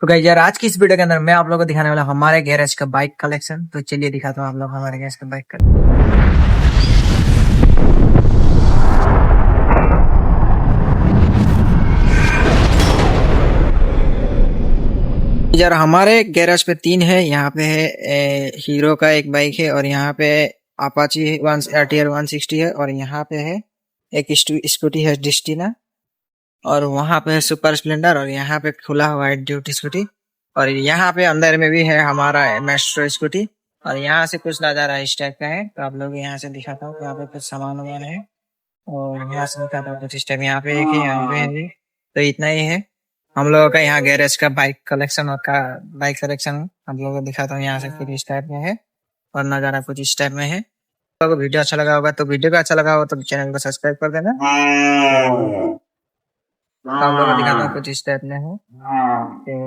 तो गाइस यार आज की इस वीडियो के अंदर मैं आप लोगों को दिखाने वाला हूं हमारे गैरेज का बाइक कलेक्शन। तो चलिए दिखाता हूँ आप लोग हमारे गैरेज का बाइक का। यार हमारे गैरेज पे तीन है। यहाँ पे है हीरो का एक बाइक है, और यहाँ पे अपाची टीयर 160 है, और यहाँ पे है एक स्कूटी है डिस्टिना, और वहां पे है सुपर स्प्लेंडर, और यहाँ पे खुला हुआ है ड्यूटी स्कूटी, और यहाँ पे अंदर में भी है हमारा मेस्ट्रो स्कूटी। और यहाँ से कुछ नजारा इस टाइप का है, तो आप लोग यहाँ से दिखाता हूँ। यहाँ पे कुछ सामान वामान है, और यहाँ से दिखाता हूँ कुछ इस टाइप। यहाँ पे एक है, यहाँ पे है, तो इतना ही है हम लोगों का यहाँ गैरेज का बाइक कलेक्शन। और का बाइक कलेक्शन आप लोगों को दिखाता हूँ। यहाँ से फिर इस टाइप में है, और नजारा कुछ इस टाइप में है। तो अगर वीडियो अच्छा लगा होगा तो वीडियो को अच्छा लगा होगा तो चैनल को सब्सक्राइब कर देना। तो आप लोगों को दिखाता हूँ कुछ इस टाइप में है।